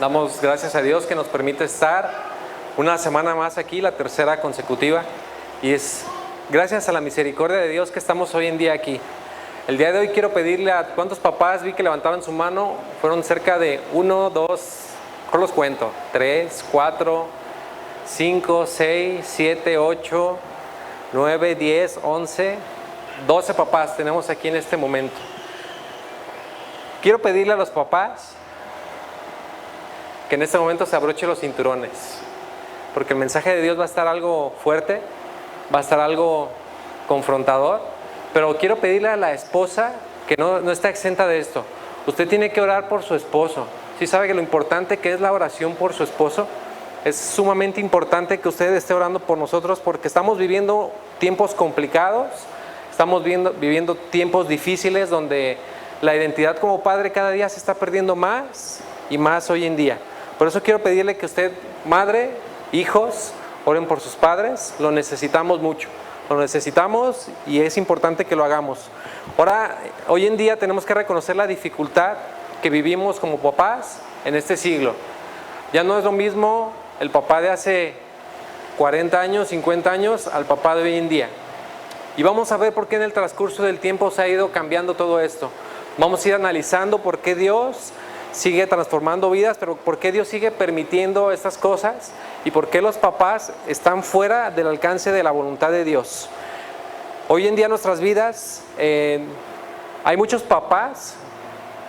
Damos gracias a Dios que nos permite estar una semana más aquí, la tercera consecutiva. Y es gracias a la misericordia de Dios que estamos hoy en día aquí. El día de hoy quiero pedirle a cuántos papás vi que levantaban su mano. Fueron cerca de 1, 2, ¿cómo los cuento? 3, 4, 5, 6, 7, 8, 9, 10, 11, 12 papás tenemos aquí en este momento. Quiero pedirle a los papás que en este momento se abrochen los cinturones, porque el mensaje de Dios va a estar algo fuerte, va a estar algo confrontador, pero quiero pedirle a la esposa que no está exenta de esto. Usted tiene que orar por su esposo. ¿Sí sabe que lo importante que es la oración por su esposo? Es sumamente importante que usted esté orando por nosotros, porque estamos viviendo tiempos complicados, estamos viviendo tiempos difíciles donde la identidad como padre cada día se está perdiendo más y más hoy en día. Por eso quiero pedirle que usted, madre, hijos, oren por sus padres. Lo necesitamos mucho, lo necesitamos y es importante que lo hagamos. Ahora, hoy en día tenemos que reconocer la dificultad que vivimos como papás en este siglo. Ya no es lo mismo el papá de hace 40 años, 50 años al papá de hoy en día. Y vamos a ver por qué en el transcurso del tiempo se ha ido cambiando todo esto. Vamos a ir analizando por qué Dios sigue transformando vidas, pero por qué Dios sigue permitiendo estas cosas y por qué los papás están fuera del alcance de la voluntad de Dios. Hoy en día en nuestras vidas hay muchos papás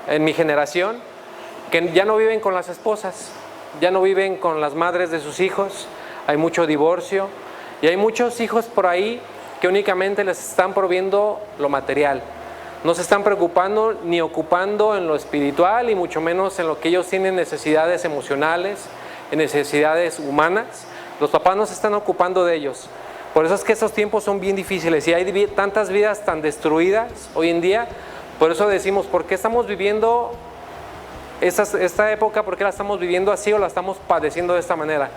en mi generación que ya no viven con las esposas, ya no viven con las madres de sus hijos, hay mucho divorcio y hay muchos hijos por ahí que únicamente les están proveyendo lo material. No se están preocupando ni ocupando en lo espiritual y mucho menos en lo que ellos tienen necesidades emocionales, en necesidades humanas. Los papás no se están ocupando de ellos. Por eso es que esos tiempos son bien difíciles y hay tantas vidas tan destruidas hoy en día. Por eso decimos, ¿por qué estamos viviendo esta época? ¿Por qué la estamos viviendo así o la estamos padeciendo de esta manera?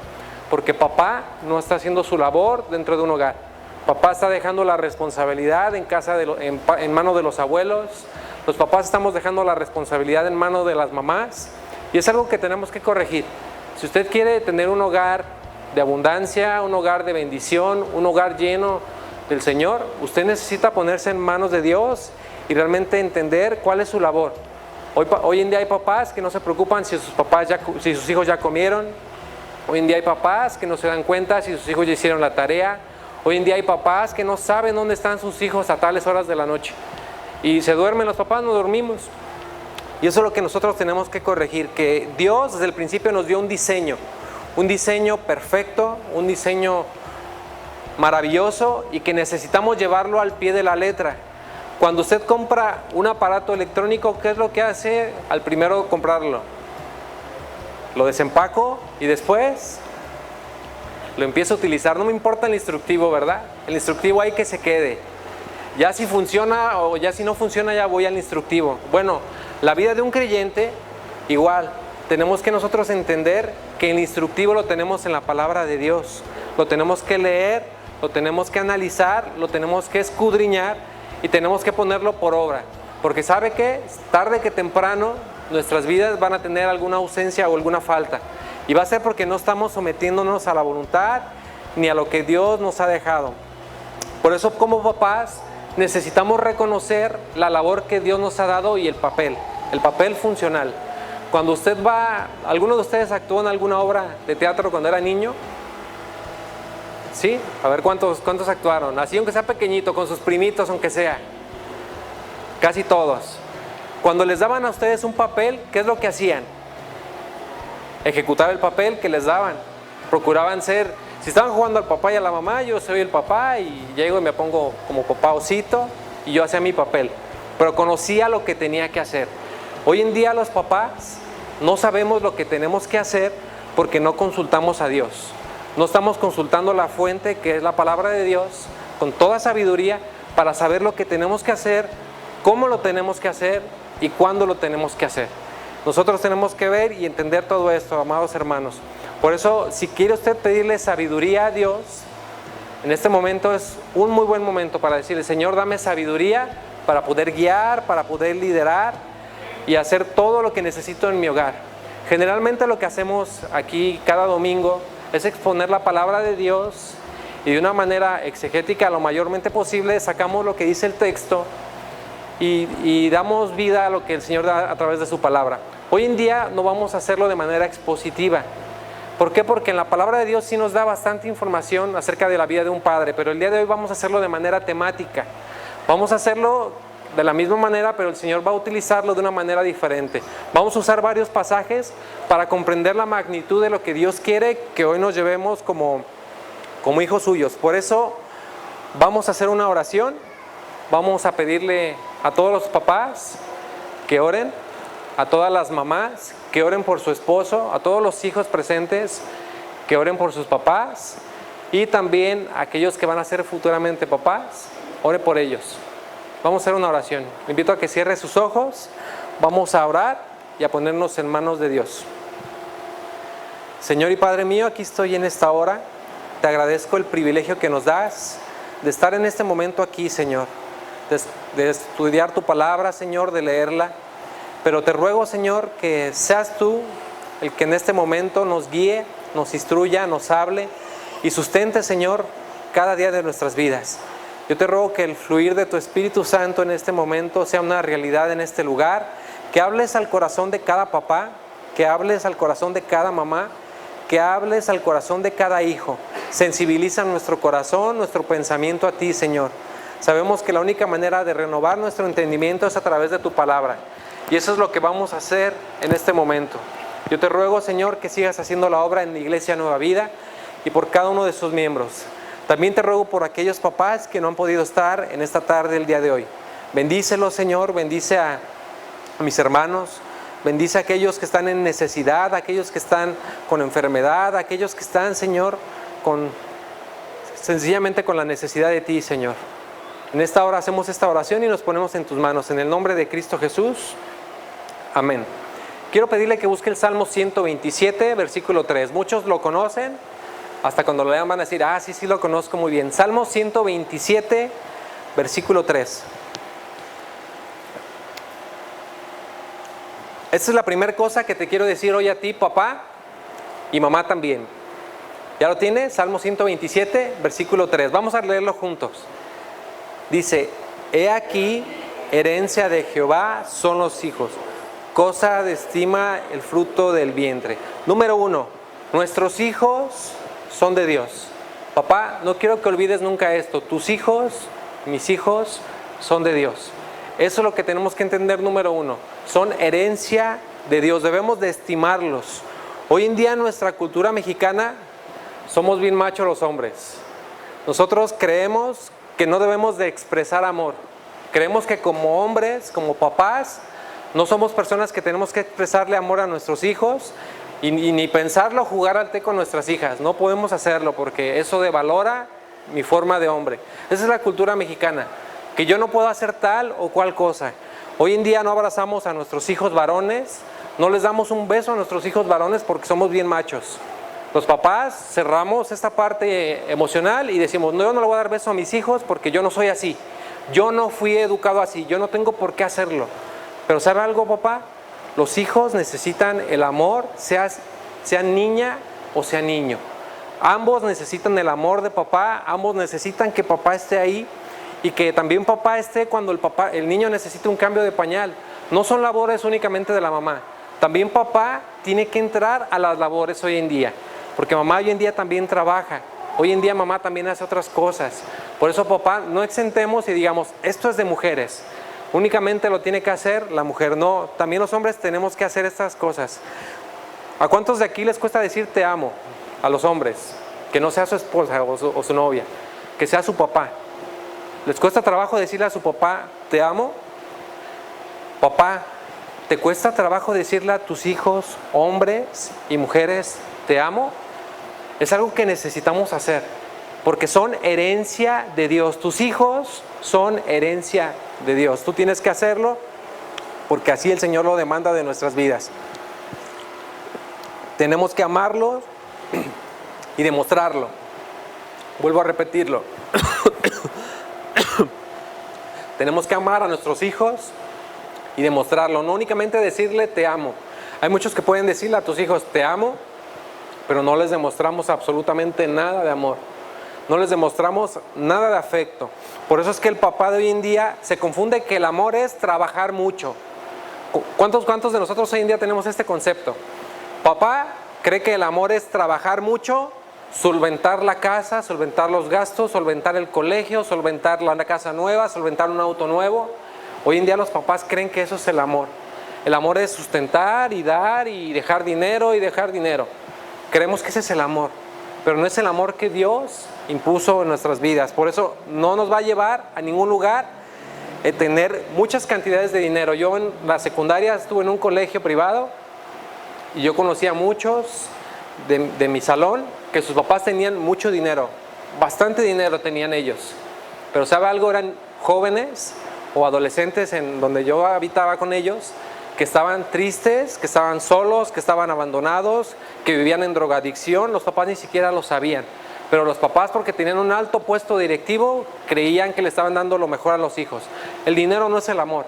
Porque papá no está haciendo su labor dentro de un hogar. Papá está dejando la responsabilidad en manos de los abuelos. Los papás estamos dejando la responsabilidad en manos de las mamás. Y es algo que tenemos que corregir. Si usted quiere tener un hogar de abundancia, un hogar de bendición, un hogar lleno del Señor, usted necesita ponerse en manos de Dios y realmente entender cuál es su labor. Hoy en día hay papás que no se preocupan si sus hijos ya comieron. Hoy en día hay papás que no se dan cuenta si sus hijos ya hicieron la tarea. Hoy en día hay papás que no saben dónde están sus hijos a tales horas de la noche. Y se duermen los papás, no dormimos. Y eso es lo que nosotros tenemos que corregir, que Dios desde el principio nos dio un diseño perfecto, un diseño maravilloso y que necesitamos llevarlo al pie de la letra. Cuando usted compra un aparato electrónico, ¿qué es lo que hace al primero comprarlo? Lo desempaco y después lo empiezo a utilizar. No me importa el instructivo, ¿verdad? El instructivo hay que se quede. Ya si funciona o ya si no funciona, ya voy al instructivo. Bueno, la vida de un creyente, igual. Tenemos que nosotros entender que el instructivo lo tenemos en la palabra de Dios. Lo tenemos que leer, lo tenemos que analizar, lo tenemos que escudriñar y tenemos que ponerlo por obra. Porque ¿sabe qué? Tarde que temprano nuestras vidas van a tener alguna ausencia o alguna falta. Y va a ser porque no estamos sometiéndonos a la voluntad ni a lo que Dios nos ha dejado. Por eso como papás necesitamos reconocer la labor que Dios nos ha dado y el papel funcional. Cuando usted va, ¿alguno de ustedes actuó en alguna obra de teatro cuando era niño? ¿Sí? A ver, ¿cuántos actuaron? Así aunque sea pequeñito, con sus primitos, aunque sea. Casi todos. Cuando les daban a ustedes un papel, ¿qué es lo que hacían? Ejecutar el papel que les daban. Procuraban ser, si estaban jugando al papá y a la mamá, yo soy el papá y llego y me pongo como papá osito y yo hacía mi papel. Pero conocía lo que tenía que hacer. Hoy en día los papás no sabemos lo que tenemos que hacer porque no consultamos a Dios. No estamos consultando la fuente que es la palabra de Dios con toda sabiduría para saber lo que tenemos que hacer, cómo lo tenemos que hacer y cuándo lo tenemos que hacer. Nosotros tenemos que ver y entender todo esto, amados hermanos. Por eso, si quiere usted pedirle sabiduría a Dios, en este momento es un muy buen momento para decirle: Señor, dame sabiduría para poder guiar, para poder liderar y hacer todo lo que necesito en mi hogar. Generalmente lo que hacemos aquí cada domingo es exponer la palabra de Dios y de una manera exegética lo mayormente posible sacamos lo que dice el texto y damos vida a lo que el Señor da a través de su palabra. Hoy en día no vamos a hacerlo de manera expositiva. ¿Por qué? Porque en la palabra de Dios sí nos da bastante información acerca de la vida de un padre, pero el día de hoy vamos a hacerlo de manera temática. Vamos a hacerlo de la misma manera, pero el Señor va a utilizarlo de una manera diferente. Vamos a usar varios pasajes para comprender la magnitud de lo que Dios quiere que hoy nos llevemos como hijos suyos. Por eso vamos a hacer una oración. Vamos a pedirle a todos los papás que oren, a todas las mamás que oren por su esposo, a todos los hijos presentes que oren por sus papás y también a aquellos que van a ser futuramente papás, ore por ellos. Vamos a hacer una oración. Le invito a que cierre sus ojos, vamos a orar y a ponernos en manos de Dios. Señor y Padre mío, aquí estoy en esta hora. Te agradezco el privilegio que nos das de estar en este momento aquí, Señor, de estudiar tu palabra, Señor, de leerla. Pero te ruego, Señor, que seas tú el que en este momento nos guíe, nos instruya, nos hable y sustente, Señor, cada día de nuestras vidas. Yo te ruego que el fluir de tu Espíritu Santo en este momento sea una realidad en este lugar, que hables al corazón de cada papá, que hables al corazón de cada mamá, que hables al corazón de cada hijo. Sensibiliza nuestro corazón, nuestro pensamiento a ti, Señor. Sabemos que la única manera de renovar nuestro entendimiento es a través de tu palabra. Y eso es lo que vamos a hacer en este momento. Yo te ruego, Señor, que sigas haciendo la obra en la Iglesia Nueva Vida y por cada uno de sus miembros. También te ruego por aquellos papás que no han podido estar en esta tarde el día de hoy. Bendícelos, Señor, bendice a mis hermanos, bendice a aquellos que están en necesidad, a aquellos que están con enfermedad, a aquellos que están, Señor, sencillamente con la necesidad de ti, Señor. En esta hora hacemos esta oración y nos ponemos en tus manos. En el nombre de Cristo Jesús. Amén. Quiero pedirle que busque el Salmo 127, versículo 3. Muchos lo conocen. Hasta cuando lo lean van a decir, sí lo conozco muy bien. Salmo 127, versículo 3. Esta es la primera cosa que te quiero decir hoy a ti, papá, y mamá también. ¿Ya lo tienes? Salmo 127, versículo 3. Vamos a leerlo juntos. Dice, he aquí, herencia de Jehová son los hijos, cosa de estima el fruto del vientre. Número 1, nuestros hijos son de Dios. Papá, no quiero que olvides nunca esto. Tus hijos, mis hijos, son de Dios. Eso es lo que tenemos que entender, número 1. Son herencia de Dios. Debemos de estimarlos. Hoy en día en nuestra cultura mexicana somos bien machos los hombres. Nosotros creemos que no debemos de expresar amor. Creemos que como hombres, como papás, no somos personas que tenemos que expresarle amor a nuestros hijos y ni pensarlo jugar al té con nuestras hijas. No podemos hacerlo porque eso devalora mi forma de hombre. Esa es la cultura mexicana, que yo no puedo hacer tal o cual cosa. Hoy en día no abrazamos a nuestros hijos varones, no les damos un beso a nuestros hijos varones porque somos bien machos. Los papás cerramos esta parte emocional y decimos, no, yo no le voy a dar beso a mis hijos porque yo no soy así. Yo no fui educado así, yo no tengo por qué hacerlo. Pero ¿sabe algo, papá? Los hijos necesitan el amor, sea niña o sea niño. Ambos necesitan el amor de papá, ambos necesitan que papá esté ahí y que también papá esté cuando el niño necesita un cambio de pañal. No son labores únicamente de la mamá. También papá tiene que entrar a las labores hoy en día. Porque mamá hoy en día también trabaja. Hoy en día mamá también hace otras cosas. Por eso papá, no exentemos y digamos, esto es de mujeres. Únicamente lo tiene que hacer la mujer. No, también los hombres tenemos que hacer estas cosas. ¿A cuántos de aquí les cuesta decir te amo? A los hombres. Que no sea su esposa o su novia. Que sea su papá. ¿Les cuesta trabajo decirle a su papá te amo? Papá, ¿te cuesta trabajo decirle a tus hijos, hombres y mujeres, te amo? Es algo que necesitamos hacer, porque son herencia de Dios. Tus hijos son herencia de Dios. Tú tienes que hacerlo, porque así el Señor lo demanda de nuestras vidas. Tenemos que amarlos y demostrarlo. Vuelvo a repetirlo. Tenemos que amar a nuestros hijos y demostrarlo, no únicamente decirle te amo. Hay muchos que pueden decirle a tus hijos, te amo, pero no les demostramos absolutamente nada de amor. No les demostramos nada de afecto. Por eso es que el papá de hoy en día se confunde que el amor es trabajar mucho. ¿Cuántos de nosotros hoy en día tenemos este concepto? Papá cree que el amor es trabajar mucho, solventar la casa, solventar los gastos, solventar el colegio, solventar la casa nueva, solventar un auto nuevo. Hoy en día los papás creen que eso es el amor. El amor es sustentar y dar y dejar dinero y dejar dinero. Creemos que ese es el amor, pero no es el amor que Dios impuso en nuestras vidas. Por eso no nos va a llevar a ningún lugar tener muchas cantidades de dinero. Yo en la secundaria estuve en un colegio privado y yo conocía a muchos de mi salón que sus papás tenían mucho dinero, bastante dinero tenían ellos. Pero ¿sabe algo? Eran jóvenes o adolescentes en donde yo habitaba con ellos, que estaban tristes, que estaban solos, que estaban abandonados, que vivían en drogadicción. Los papás ni siquiera lo sabían. Pero los papás, porque tenían un alto puesto directivo, creían que le estaban dando lo mejor a los hijos. El dinero no es el amor,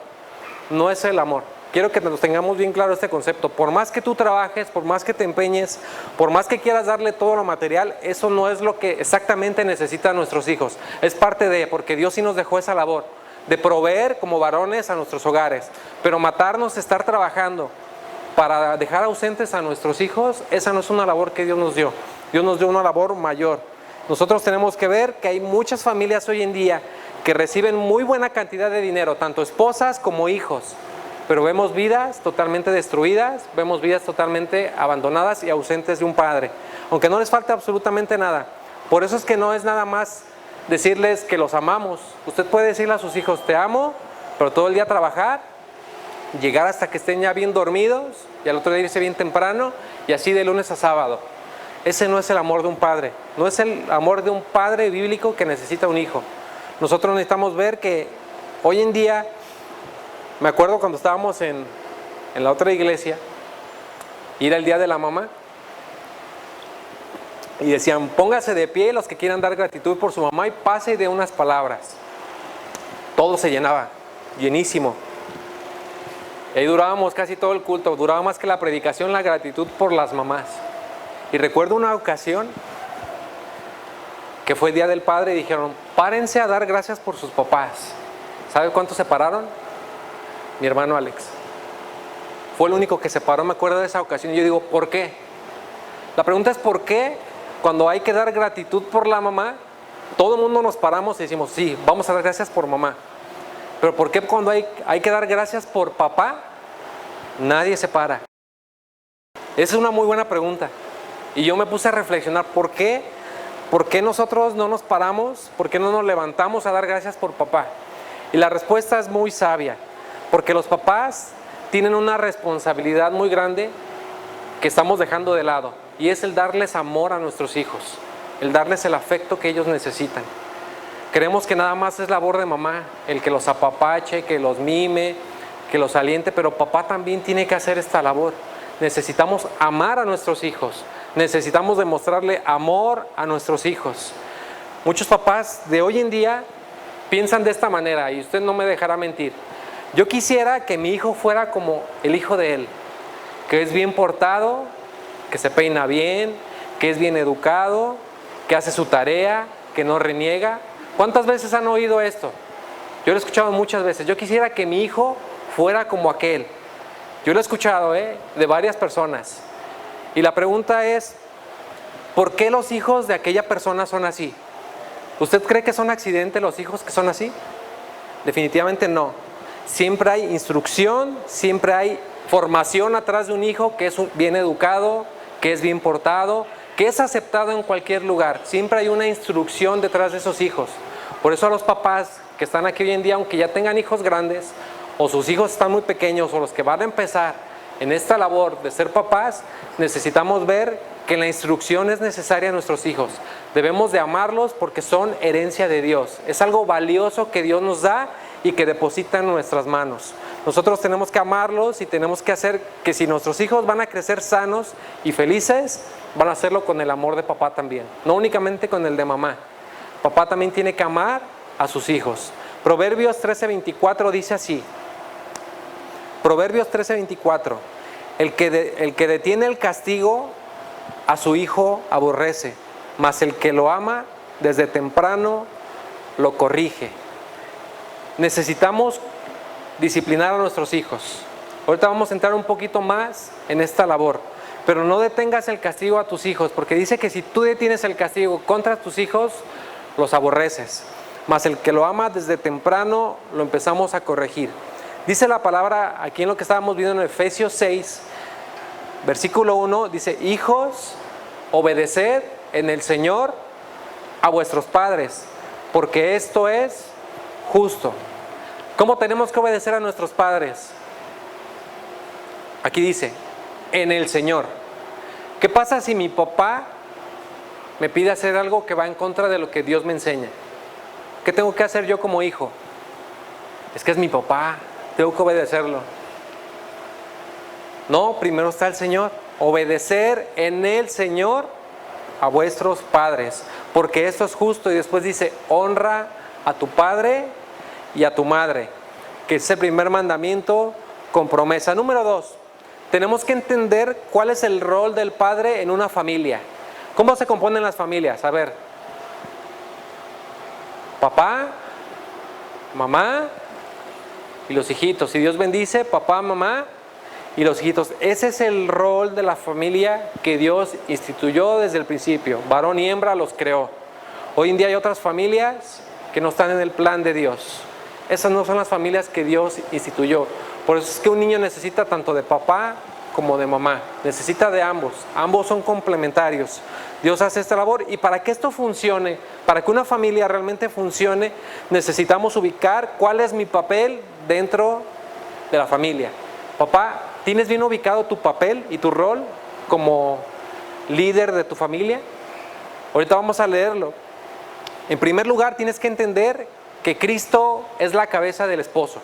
no es el amor. Quiero que nos tengamos bien claro este concepto. Por más que tú trabajes, por más que te empeñes, por más que quieras darle todo lo material, eso no es lo que exactamente necesitan nuestros hijos. Es parte de, porque Dios sí nos dejó esa labor de proveer como varones a nuestros hogares. Pero matarnos, estar trabajando para dejar ausentes a nuestros hijos, esa no es una labor que Dios nos dio. Dios nos dio una labor mayor. Nosotros tenemos que ver que hay muchas familias hoy en día que reciben muy buena cantidad de dinero, tanto esposas como hijos, pero vemos vidas totalmente destruidas, vemos vidas totalmente abandonadas y ausentes de un padre, aunque no les falta absolutamente nada. Por eso es que no es nada más decirles que los amamos. Usted puede decirle a sus hijos, te amo, pero todo el día trabajar, llegar hasta que estén ya bien dormidos y al otro día irse bien temprano y así de lunes a sábado. Ese no es el amor de un padre, no es el amor de un padre bíblico que necesita un hijo. Nosotros necesitamos ver que hoy en día, me acuerdo cuando estábamos en la otra iglesia, ir al día de la mamá, y decían, póngase de pie los que quieran dar gratitud por su mamá y pase de unas palabras. Todo se llenaba, llenísimo. Y ahí durábamos casi todo el culto, duraba más que la predicación, la gratitud por las mamás. Y recuerdo una ocasión que fue el Día del Padre y dijeron, párense a dar gracias por sus papás. ¿Sabe cuántos se pararon? Mi hermano Alex. Fue el único que se paró, me acuerdo de esa ocasión. Y yo digo, ¿por qué? La pregunta es ¿por qué cuando hay que dar gratitud por la mamá, todo el mundo nos paramos y decimos, sí, vamos a dar gracias por mamá? Pero ¿por qué cuando hay que dar gracias por papá, nadie se para? Esa es una muy buena pregunta. Y yo me puse a reflexionar, ¿por qué nosotros no nos paramos? ¿Por qué no nos levantamos a dar gracias por papá? Y la respuesta es muy sabia, porque los papás tienen una responsabilidad muy grande que estamos dejando de lado, y es el darles amor a nuestros hijos, el darles el afecto que ellos necesitan. Creemos que nada más es labor de mamá, el que los apapache, que los mime, que los aliente, pero papá también tiene que hacer esta labor. Necesitamos amar a nuestros hijos. Necesitamos demostrarle amor a nuestros hijos. Muchos papás de hoy en día piensan de esta manera, y usted no me dejará mentir. Yo quisiera que mi hijo fuera como el hijo de él, que es bien portado, que se peina bien, que es bien educado, que hace su tarea, que no reniega. ¿Cuántas veces han oído esto? Yo lo he escuchado muchas veces. Yo quisiera que mi hijo fuera como aquel. Yo lo he escuchado de varias personas. Y la pregunta es, ¿por qué los hijos de aquella persona son así? ¿Usted cree que son accidentes los hijos que son así? Definitivamente no. Siempre hay instrucción, siempre hay formación atrás de un hijo que es bien educado, que es bien portado, que es aceptado en cualquier lugar. Siempre hay una instrucción detrás de esos hijos. Por eso a los papás que están aquí hoy en día, aunque ya tengan hijos grandes, o sus hijos están muy pequeños, o los que van a empezar en esta labor de ser papás, necesitamos ver que la instrucción es necesaria a nuestros hijos. Debemos de amarlos porque son herencia de Dios. Es algo valioso que Dios nos da y que deposita en nuestras manos. Nosotros tenemos que amarlos y tenemos que hacer que si nuestros hijos van a crecer sanos y felices, van a hacerlo con el amor de papá también, no únicamente con el de mamá. Papá también tiene que amar a sus hijos. Proverbios 13:24 dice así. Proverbios 13:24. El que detiene el castigo a su hijo aborrece, mas el que lo ama desde temprano lo corrige. Necesitamos disciplinar a nuestros hijos. Ahorita vamos a entrar un poquito más en esta labor, pero no detengas el castigo a tus hijos, porque dice que si tú detienes el castigo contra tus hijos, los aborreces. Mas el que lo ama desde temprano lo empezamos a corregir. Dice la palabra aquí en lo que estábamos viendo en Efesios 6, versículo 1, dice: hijos, obedeced en el Señor a vuestros padres, porque esto es justo. ¿Cómo tenemos que obedecer a nuestros padres? Aquí dice, en el Señor. ¿Qué pasa si mi papá me pide hacer algo que va en contra de lo que Dios me enseña? ¿Qué tengo que hacer yo como hijo? Es que es mi papá, tengo que obedecerlo. No, primero está el Señor. Obedecer en el Señor a vuestros padres, porque esto es justo. Y después dice, honra a tu padre y a tu madre, que es el primer mandamiento con promesa. Número 2, tenemos que entender cuál es el rol del padre en una familia. ¿Cómo se componen las familias? A ver, papá, mamá y los hijitos. Si Dios bendice, papá, mamá y los hijitos. Ese es el rol de la familia que Dios instituyó desde el principio. Varón y hembra los creó. Hoy en día hay otras familias que no están en el plan de Dios. Esas no son las familias que Dios instituyó. Por eso es que un niño necesita tanto de papá como de mamá. Necesita de ambos. Ambos son complementarios. Dios hace esta labor, y para que esto funcione, para que una familia realmente funcione, necesitamos ubicar cuál es mi papel dentro de la familia. Papá, ¿tienes bien ubicado tu papel y tu rol como líder de tu familia? Ahorita vamos a leerlo. En primer lugar, tienes que entender que Cristo es la cabeza del esposo.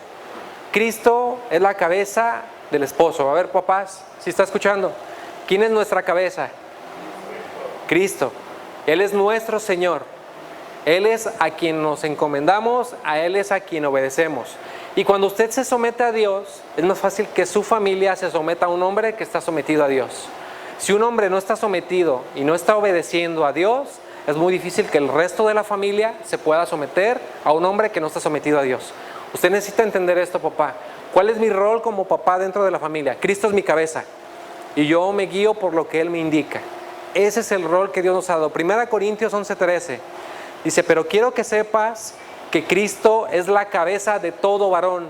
Cristo es la cabeza del esposo. A ver, papás, si está escuchando, ¿quién es nuestra cabeza? Cristo. Él es nuestro Señor. Él es a quien nos encomendamos, a Él es a quien obedecemos. Y cuando usted se somete a Dios, es más fácil que su familia se someta a un hombre que está sometido a Dios. Si un hombre no está sometido y no está obedeciendo a Dios, es muy difícil que el resto de la familia se pueda someter a un hombre que no está sometido a Dios. Usted necesita entender esto, papá. ¿Cuál es mi rol como papá dentro de la familia? Cristo es mi cabeza y yo me guío por lo que Él me indica. Ese es el rol que Dios nos ha dado. 1 Corintios 11:13 dice: pero quiero que sepas que Cristo es la cabeza de todo varón.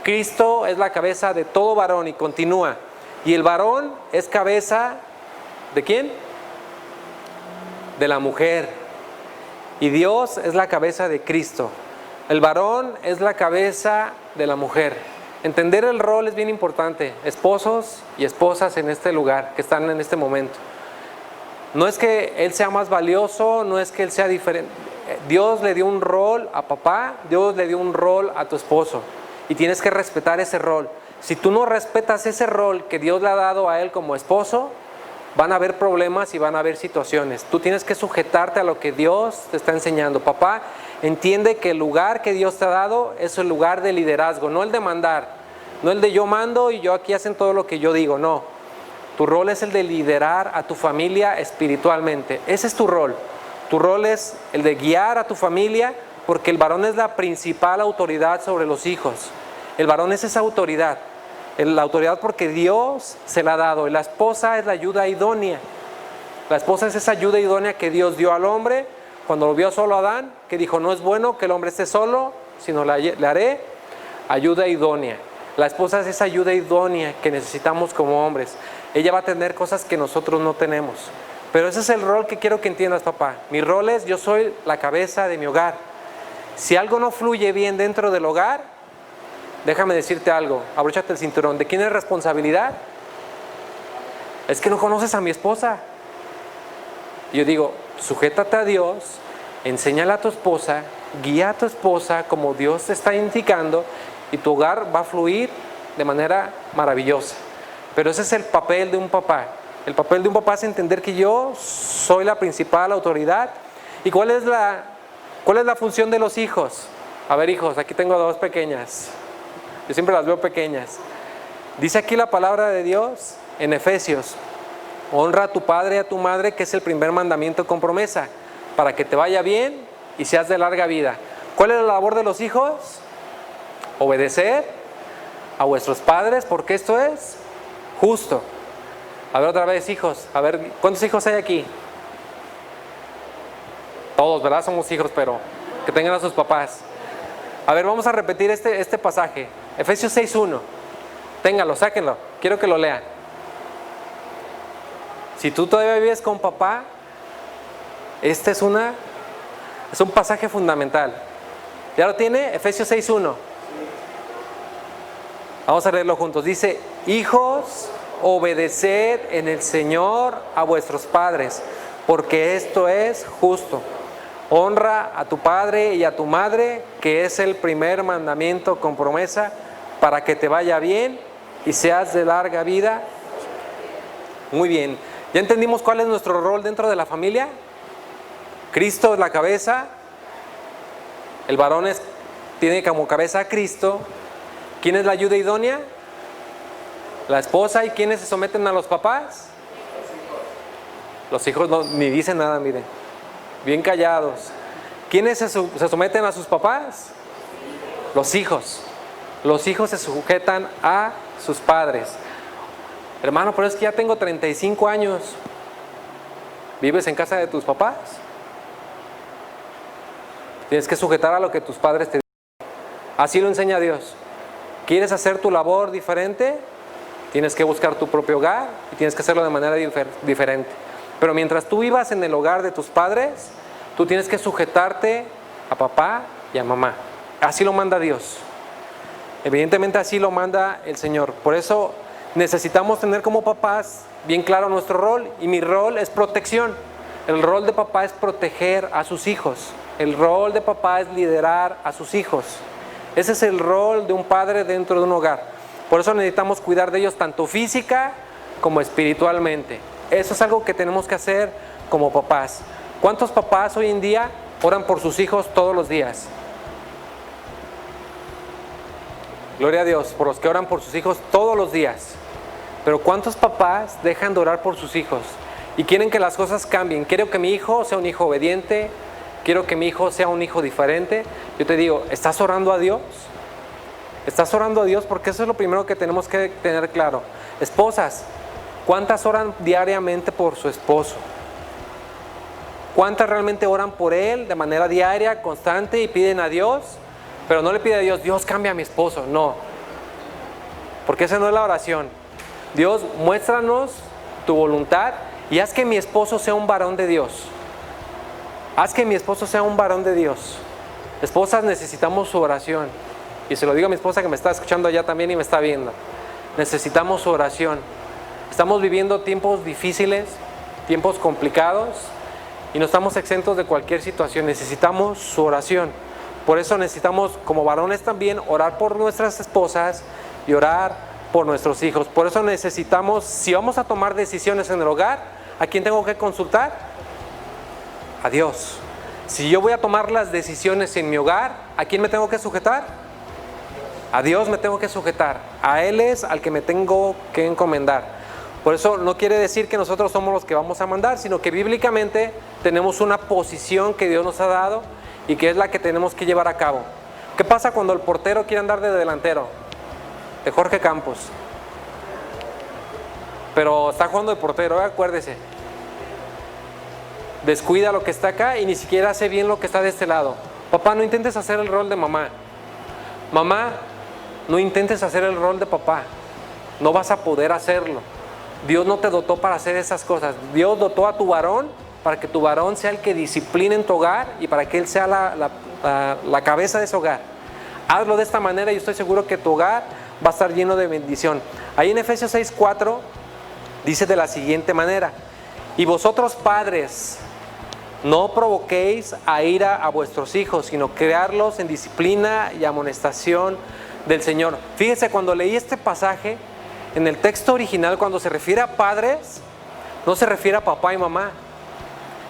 Cristo es la cabeza de todo varón, y continúa. Y el varón es cabeza ¿de quién? De la mujer. Y Dios es la cabeza de Cristo. El varón es la cabeza de la mujer. Entender el rol es bien importante. Esposos y esposas en este lugar, que están en este momento. No es que él sea más valioso, no es que él sea diferente. Dios le dio un rol a papá, Dios le dio un rol a tu esposo, y tienes que respetar ese rol. Si tú no respetas ese rol que Dios le ha dado a él como esposo, van a haber problemas y van a haber situaciones. Tú tienes que sujetarte a lo que Dios te está enseñando. Papá, entiende que el lugar que Dios te ha dado es el lugar de liderazgo, no el de mandar, no el de yo mando y yo aquí hacen todo lo que yo digo, no. Tu rol es el de liderar a tu familia espiritualmente. Ese es tu rol. Tu rol es el de guiar a tu familia, porque el varón es la principal autoridad sobre los hijos. El varón es esa autoridad. La autoridad porque Dios se la ha dado. Y la esposa es la ayuda idónea. La esposa es esa ayuda idónea que Dios dio al hombre cuando lo vio solo a Adán, que dijo: no es bueno que el hombre esté solo, sino le haré ayuda idónea. La esposa es esa ayuda idónea que necesitamos como hombres. Ella va a tener cosas que nosotros no tenemos. Pero ese es el rol que quiero que entiendas, papá. Mi rol es: yo soy la cabeza de mi hogar. Si algo no fluye bien dentro del hogar, déjame decirte algo, abróchate el cinturón. ¿De quién es responsabilidad? Es que no conoces a mi esposa. Yo digo, sujétate a Dios, enséñale a tu esposa, guía a tu esposa como Dios te está indicando, y tu hogar va a fluir de manera maravillosa. Pero ese es el papel de un papá. El papel de un papá es entender que yo soy la principal autoridad. ¿Y cuál es la función de los hijos? A ver, hijos, aquí tengo dos pequeñas. Yo siempre las veo pequeñas. Dice aquí la palabra de Dios en Efesios. Honra a tu padre y a tu madre, que es el primer mandamiento con promesa, para que te vaya bien y seas de larga vida. ¿Cuál es la labor de los hijos? Obedecer a vuestros padres, porque esto es justo. A ver otra vez, hijos. A ver, ¿cuántos hijos hay aquí? Todos, ¿verdad? Somos hijos, pero que tengan a sus papás. A ver, vamos a repetir este pasaje. Efesios 6:1. Ténganlo, sáquenlo. Quiero que lo lean. Si tú todavía vives con papá, este es un pasaje fundamental. ¿Ya lo tiene? Efesios 6:1. Vamos a leerlo juntos. Dice: hijos, obedeced en el Señor a vuestros padres, porque esto es justo. Honra a tu padre y a tu madre, que es el primer mandamiento con promesa, para que te vaya bien y seas de larga vida. Muy bien. ¿Ya entendimos cuál es nuestro rol dentro de la familia? Cristo es la cabeza. El varón tiene como cabeza a Cristo. ¿Quién es la ayuda idónea? La esposa. ¿Y quiénes se someten a los papás? Los hijos no, ni dicen nada, miren. Bien callados. ¿Quiénes se someten a sus papás? Los hijos. Los hijos se sujetan a sus padres. Hermano, pero es que ya tengo 35 años. ¿Vives en casa de tus papás? Tienes que sujetar a lo que tus padres te dicen. Así lo enseña Dios. ¿Quieres hacer tu labor diferente? Tienes que buscar tu propio hogar y tienes que hacerlo de manera diferente. Pero mientras tú vivas en el hogar de tus padres, tú tienes que sujetarte a papá y a mamá. Así lo manda Dios. Evidentemente así lo manda el Señor. Por eso necesitamos tener como papás bien claro nuestro rol. Y mi rol es protección. El rol de papá es proteger a sus hijos. El rol de papá es liderar a sus hijos. Ese es el rol de un padre dentro de un hogar. Por eso necesitamos cuidar de ellos tanto física como espiritualmente. Eso es algo que tenemos que hacer como papás. ¿Cuántos papás hoy en día oran por sus hijos todos los días? Gloria a Dios, por los que oran por sus hijos todos los días. Pero ¿cuántos papás dejan de orar por sus hijos? Y quieren que las cosas cambien. Quiero que mi hijo sea un hijo obediente. Quiero que mi hijo sea un hijo diferente. Yo te digo, ¿estás orando a Dios? ¿Estás orando a Dios? Porque eso es lo primero que tenemos que tener claro. Esposas, ¿cuántas oran diariamente por su esposo? ¿Cuántas realmente oran por él de manera diaria, constante y piden a Dios? Pero no le pide a Dios, Dios cambia a mi esposo. No. Porque esa no es la oración. Dios, muéstranos tu voluntad y haz que mi esposo sea un varón de Dios. Haz que mi esposo sea un varón de Dios. Esposas, necesitamos su oración. Y se lo digo a mi esposa que me está escuchando allá también y me está viendo. Necesitamos su oración. Estamos viviendo tiempos difíciles, tiempos complicados y no estamos exentos de cualquier situación. Necesitamos su oración. Por eso necesitamos, como varones también, orar por nuestras esposas y orar por nuestros hijos. Por eso necesitamos, si vamos a tomar decisiones en el hogar, ¿a quién tengo que consultar? A Dios. Si yo voy a tomar las decisiones en mi hogar, ¿a quién me tengo que sujetar? A Dios me tengo que sujetar. A Él es al que me tengo que encomendar. Por eso no quiere decir que nosotros somos los que vamos a mandar, sino que bíblicamente tenemos una posición que Dios nos ha dado y que es la que tenemos que llevar a cabo. ¿Qué pasa cuando el portero quiere andar de delantero? De Jorge Campos. Pero está jugando de portero, acuérdese. Descuida lo que está acá y ni siquiera hace bien lo que está de este lado. Papá, no intentes hacer el rol de mamá. Mamá, no intentes hacer el rol de papá. No vas a poder hacerlo. Dios no te dotó para hacer esas cosas. Dios dotó a tu varón para que tu varón sea el que discipline en tu hogar y para que él sea la cabeza de ese hogar. Hazlo de esta manera y estoy seguro que tu hogar va a estar lleno de bendición. Ahí en Efesios 6:4 dice de la siguiente manera: y vosotros padres, no provoquéis a ira a vuestros hijos, sino criarlos en disciplina y amonestación del Señor. Fíjese, cuando leí este pasaje, en el texto original, cuando se refiere a padres, no se refiere a papá y mamá.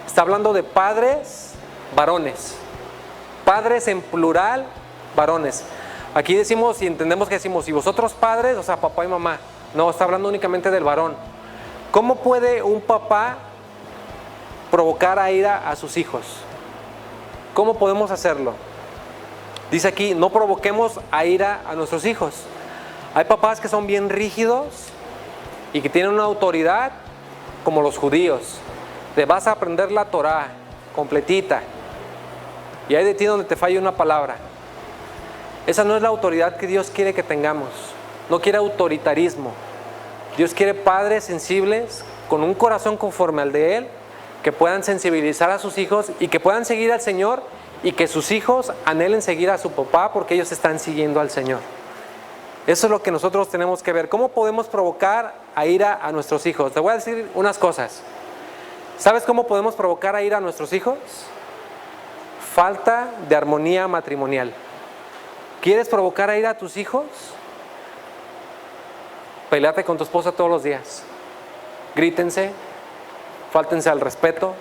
Está hablando de padres, varones. Padres en plural, varones. Aquí decimos y entendemos que decimos, y vosotros padres, o sea, papá y mamá. No, está hablando únicamente del varón. ¿Cómo puede un papá provocar a ira a sus hijos? ¿Cómo podemos hacerlo? Dice aquí, no provoquemos a ira a nuestros hijos. Hay papás que son bien rígidos y que tienen una autoridad como los judíos. Te vas a aprender la Torá completita y hay de ti donde te falle una palabra. Esa no es la autoridad que Dios quiere que tengamos. No quiere autoritarismo. Dios quiere padres sensibles, con un corazón conforme al de Él, que puedan sensibilizar a sus hijos y que puedan seguir al Señor y que sus hijos anhelen seguir a su papá porque ellos están siguiendo al Señor. Eso es lo que nosotros tenemos que ver. ¿Cómo podemos provocar a ira a nuestros hijos? Te voy a decir unas cosas. ¿Sabes cómo podemos provocar a ira a nuestros hijos? Falta de armonía matrimonial. ¿Quieres provocar a ira a tus hijos? Peleate con tu esposa todos los días. Grítense, fáltense al respeto.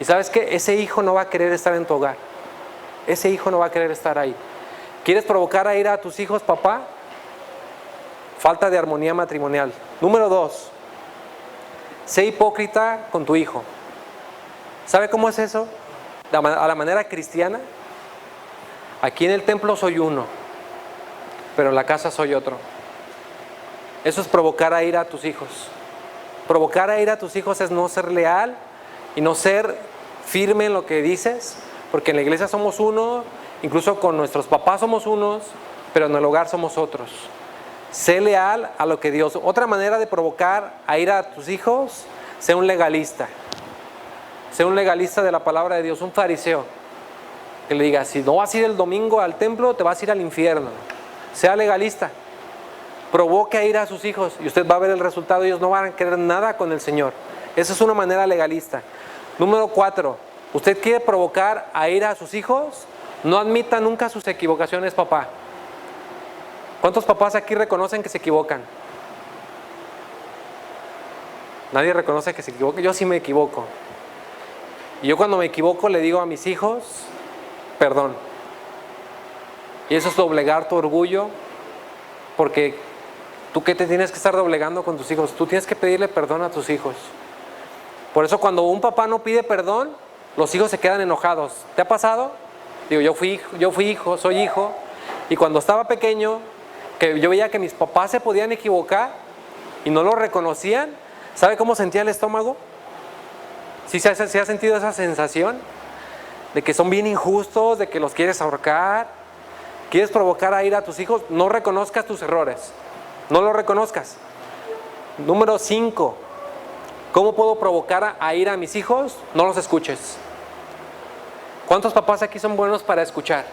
Y ¿sabes qué? Ese hijo no va a querer estar en tu hogar. Ese hijo no va a querer estar ahí. ¿Quieres provocar a ira a tus hijos, papá? Falta de armonía matrimonial. Número 2. Sé hipócrita con tu hijo. ¿Sabe cómo es eso? A la manera cristiana. Aquí en el templo soy uno, pero en la casa soy otro. Eso es provocar a ira a tus hijos. Provocar a ira a tus hijos es no ser leal y no ser firme en lo que dices, porque en la iglesia somos uno, incluso con nuestros papás somos unos, pero en el hogar somos otros. Sé leal a lo que Dios... Otra manera de provocar a ira a tus hijos, sé un legalista. Sé un legalista de la palabra de Dios, un fariseo. Que le diga, si no vas a ir el domingo al templo, te vas a ir al infierno. Sea legalista. Provoque a ira a sus hijos y usted va a ver el resultado. Ellos no van a querer nada con el Señor. Esa es una manera legalista. Número 4. ¿Usted quiere provocar a ira a sus hijos? No admita nunca sus equivocaciones, papá. ¿Cuántos papás aquí reconocen que se equivocan? Nadie reconoce que se equivoque. Yo sí me equivoco. Y yo cuando me equivoco le digo a mis hijos, perdón. Y eso es doblegar tu orgullo, porque tú qué te tienes que estar doblegando con tus hijos. Tú tienes que pedirle perdón a tus hijos. Por eso cuando un papá no pide perdón, los hijos se quedan enojados. ¿Te ha pasado? Digo, yo fui hijo, soy hijo, y cuando estaba pequeño, que yo veía que mis papás se podían equivocar y no lo reconocían, ¿sabe cómo sentía el estómago? ¿Sí se ha sentido esa sensación? De que son bien injustos, de que los quieres ahorcar. ¿Quieres provocar a ira a tus hijos? No reconozcas tus errores. No los reconozcas. Número 5. ¿Cómo puedo provocar a ira a mis hijos? No los escuches. ¿Cuántos papás aquí son buenos para escuchar?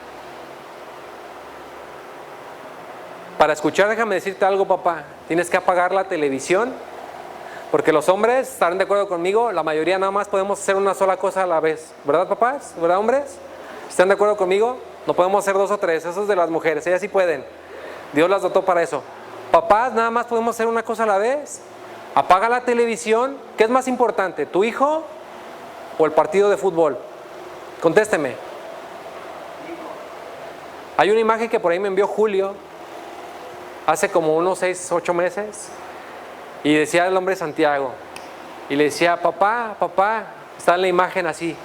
Para escuchar, déjame decirte algo, papá. Tienes que apagar la televisión, porque los hombres, estarán de acuerdo conmigo, la mayoría nada más podemos hacer una sola cosa a la vez. ¿Verdad, papás? ¿Verdad, hombres? ¿Están de acuerdo conmigo? No podemos hacer 2 o 3, eso es de las mujeres, ellas sí pueden. Dios las dotó para eso. Papás, nada más podemos hacer una cosa a la vez. Apaga la televisión. ¿Qué es más importante, tu hijo o el partido de fútbol? Contésteme. Hay una imagen que por ahí me envió Julio, hace como unos 6, 8 meses, y decía el hombre Santiago, y le decía, papá, está en la imagen así,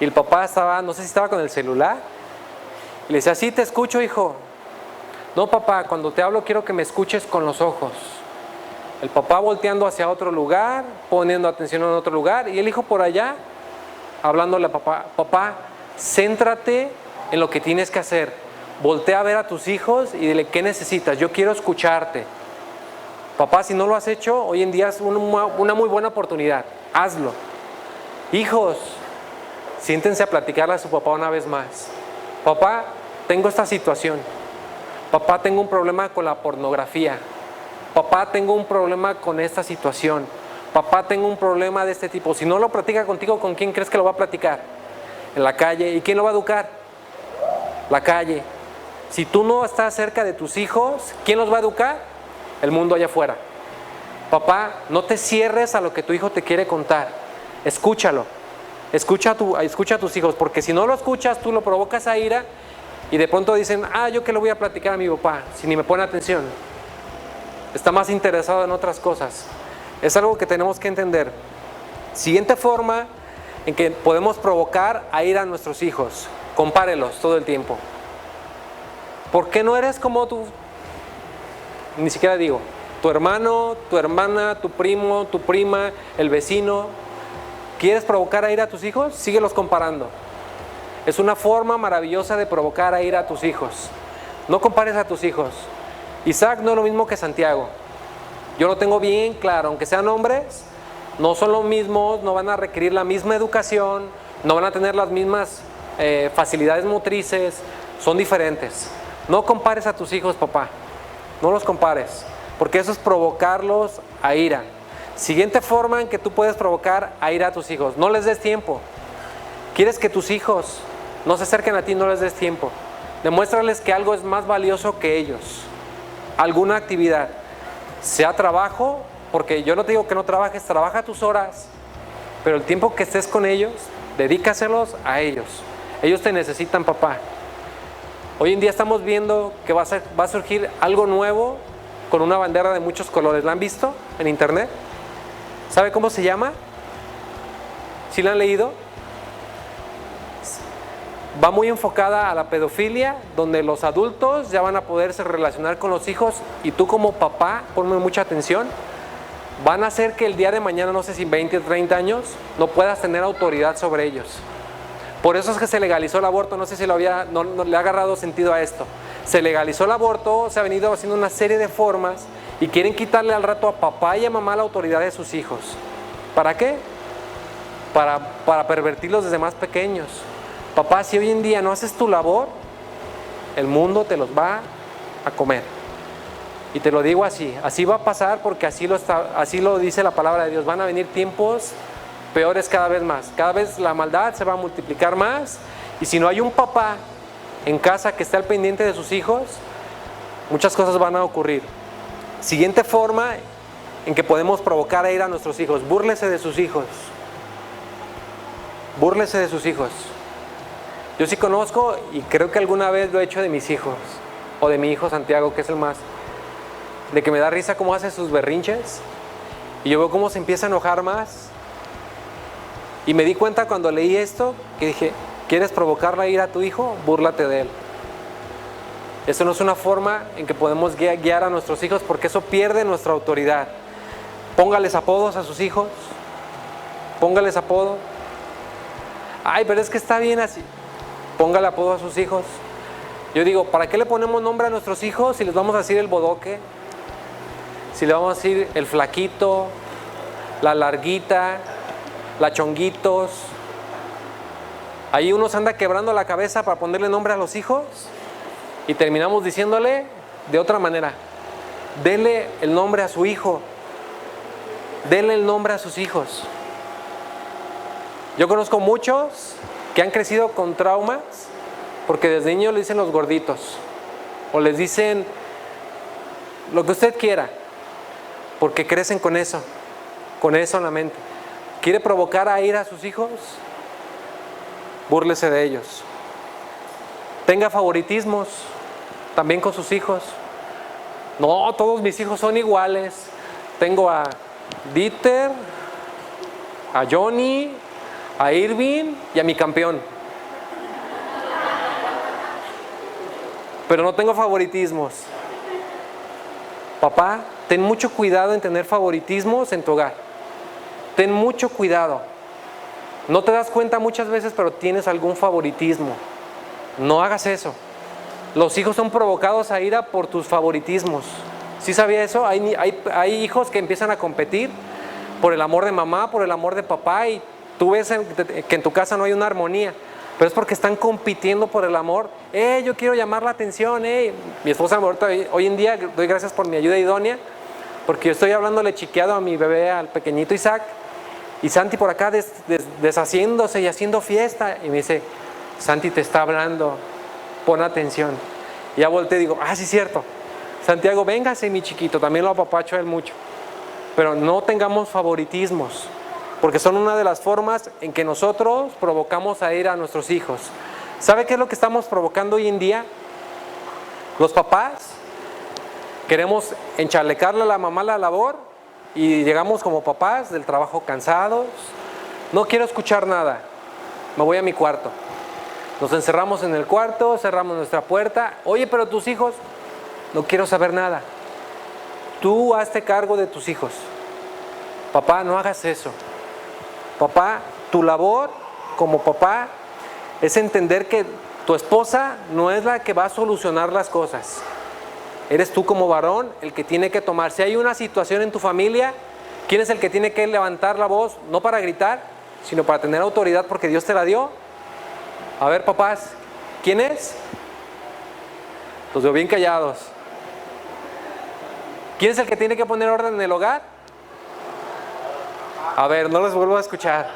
y el papá estaba, no sé si estaba con el celular, y le decía, sí, te escucho, hijo. No, papá, cuando te hablo quiero que me escuches con los ojos. El papá volteando hacia otro lugar, poniendo atención en otro lugar, y el hijo por allá, hablándole a papá, papá, céntrate en lo que tienes que hacer. Voltea a ver a tus hijos y dile, ¿qué necesitas? Yo quiero escucharte. Papá, si no lo has hecho, hoy en día es una muy buena oportunidad. Hazlo. Hijos, siéntense a platicarle a su papá una vez más. Papá, tengo esta situación. Papá, tengo un problema con la pornografía. Papá, tengo un problema con esta situación. Papá, tengo un problema de este tipo. Si no lo platica contigo, ¿con quién crees que lo va a platicar? En la calle. ¿Y quién lo va a educar? La calle. Si tú no estás cerca de tus hijos, ¿quién los va a educar? El mundo allá afuera. Papá, no te cierres a lo que tu hijo te quiere contar. Escúchalo. Escucha a tus hijos, porque si no lo escuchas, tú lo provocas a ira y de pronto dicen, yo que le voy a platicar a mi papá, si ni me pone atención. está más interesado en otras cosas. Es algo que tenemos que entender. Siguiente forma en que podemos provocar a ira a nuestros hijos. Compárelos todo el tiempo. ¿Por qué no eres como tú? Ni siquiera digo, tu hermano, tu hermana, tu primo, tu prima, el vecino. ¿Quieres provocar a ira a tus hijos? Síguelos comparando. Es una forma maravillosa de provocar a ira a tus hijos. No compares a tus hijos. Isaac no es lo mismo que Santiago. Yo lo tengo bien claro, aunque sean hombres, no son los mismos, no van a requerir la misma educación, no van a tener las mismas facilidades motrices, son diferentes. No compares a tus hijos, papá. No los compares, porque eso es provocarlos a ira. Siguiente forma en que tú puedes provocar a ira a tus hijos: no les des tiempo. ¿Quieres que tus hijos no se acerquen a ti? No les des tiempo. Demuéstrales que algo es más valioso que ellos. Alguna actividad, sea trabajo, porque yo no te digo que no trabajes, trabaja tus horas, pero el tiempo que estés con ellos, dedícaselos a ellos. Ellos te necesitan, papá. Hoy en día estamos viendo que va a surgir algo nuevo con una bandera de muchos colores. ¿La han visto en internet? ¿Sabe cómo se llama? ¿Sí la han leído? Va muy enfocada a la pedofilia, donde los adultos ya van a poderse relacionar con los hijos, y tú como papá, ponme mucha atención, van a hacer que el día de mañana, no sé si 20 o 30 años, no puedas tener autoridad sobre ellos. Por eso es que se legalizó el aborto. No sé si no le ha agarrado sentido a esto. Se legalizó el aborto, se ha venido haciendo una serie de formas y quieren quitarle al rato a papá y a mamá la autoridad de sus hijos. ¿Para qué? Para pervertirlos desde más pequeños. Papá, si hoy en día no haces tu labor, el mundo te los va a comer. Y te lo digo así va a pasar, porque así lo dice la palabra de Dios. Van a venir tiempos peores cada vez más. Cada vez la maldad se va a multiplicar más, y si no hay un papá en casa que esté al pendiente de sus hijos, muchas cosas van a ocurrir. Siguiente forma en que podemos provocar a ira a nuestros hijos: búrlese de sus hijos. Búrlese de sus hijos. Yo sí conozco, y creo que alguna vez lo he hecho de mis hijos, o de mi hijo Santiago, que es el más, de que me da risa cómo hace sus berrinches, y yo veo cómo se empieza a enojar más. Y me di cuenta cuando leí esto, que dije, ¿quieres provocar la ira a tu hijo? Búrlate de él. Eso no es una forma en que podemos guiar a nuestros hijos, porque eso pierde nuestra autoridad. Póngales apodos a sus hijos. Póngales apodo. Ay, pero es que está bien así. Póngale apodo a sus hijos. Yo digo, ¿para qué le ponemos nombre a nuestros hijos si les vamos a decir el bodoque? Si le vamos a decir el flaquito, la larguita, la chonguitos. Ahí uno se anda quebrando la cabeza para ponerle nombre a los hijos, y terminamos diciéndole de otra manera. Dele el nombre a su hijo. Dele el nombre a sus hijos. Yo conozco muchos que han crecido con traumas porque desde niños le dicen los gorditos, o les dicen lo que usted quiera, porque crecen con eso en la mente. ¿Quiere provocar a ira a sus hijos? Búrlese de ellos. Tenga favoritismos también con sus hijos. No, todos mis hijos son iguales. Tengo a Dieter, a Johnny, a Irving y a mi campeón. Pero no tengo favoritismos. Papá, ten mucho cuidado en tener favoritismos en tu hogar. Ten mucho cuidado. No te das cuenta muchas veces, pero tienes algún favoritismo. No hagas eso. Los hijos son provocados a ira por tus favoritismos. ¿Sí sabía eso? Hay hijos que empiezan a competir por el amor de mamá, por el amor de papá, y tú ves que en tu casa no hay una armonía, pero es porque están compitiendo por el amor. Yo quiero llamar la atención. Mi esposa, hoy en día, doy gracias por mi ayuda idónea, porque yo estoy hablándole chiqueado a mi bebé, al pequeñito Isaac, y Santi por acá deshaciéndose y haciendo fiesta, y me dice, Santi te está hablando, pon atención. Y ya volteé y digo, sí, cierto. Santiago, véngase mi chiquito, también lo apapacho a él mucho. Pero no tengamos favoritismos, porque son una de las formas en que nosotros provocamos a ira a nuestros hijos. ¿Sabe qué es lo que estamos provocando hoy en día? Los papás Queremos enchalecarle a la mamá la labor y llegamos como papás del trabajo cansados. No quiero escuchar nada, me voy a mi cuarto. Nos encerramos en el cuarto, cerramos nuestra puerta. Oye, pero tus hijos, no quiero saber nada. Tú hazte cargo de tus hijos. Papá, no hagas eso. Papá, tu labor como papá es entender que tu esposa no es la que va a solucionar las cosas. Eres tú como varón el que tiene que tomar. Si hay una situación en tu familia, ¿quién es el que tiene que levantar la voz? No para gritar, sino para tener autoridad porque Dios te la dio. A ver, papás, ¿quién es? Los veo bien callados. ¿Quién es el que tiene que poner orden en el hogar? A ver, no les vuelvo a escuchar.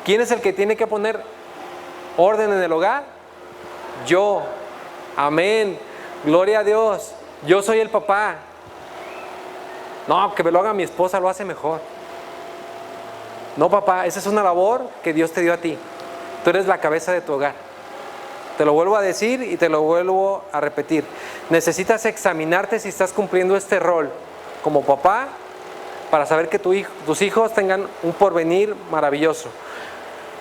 ¿Quién es el que tiene que poner orden en el hogar? Yo. Amén. Gloria a Dios. Yo soy el papá. No, que me lo haga mi esposa, lo hace mejor. No, papá, esa es una labor que Dios te dio a ti. Tú eres la cabeza de tu hogar. Te lo vuelvo a decir y te lo vuelvo a repetir. Necesitas examinarte si estás cumpliendo este rol como papá para saber que tus hijos tengan un porvenir maravilloso.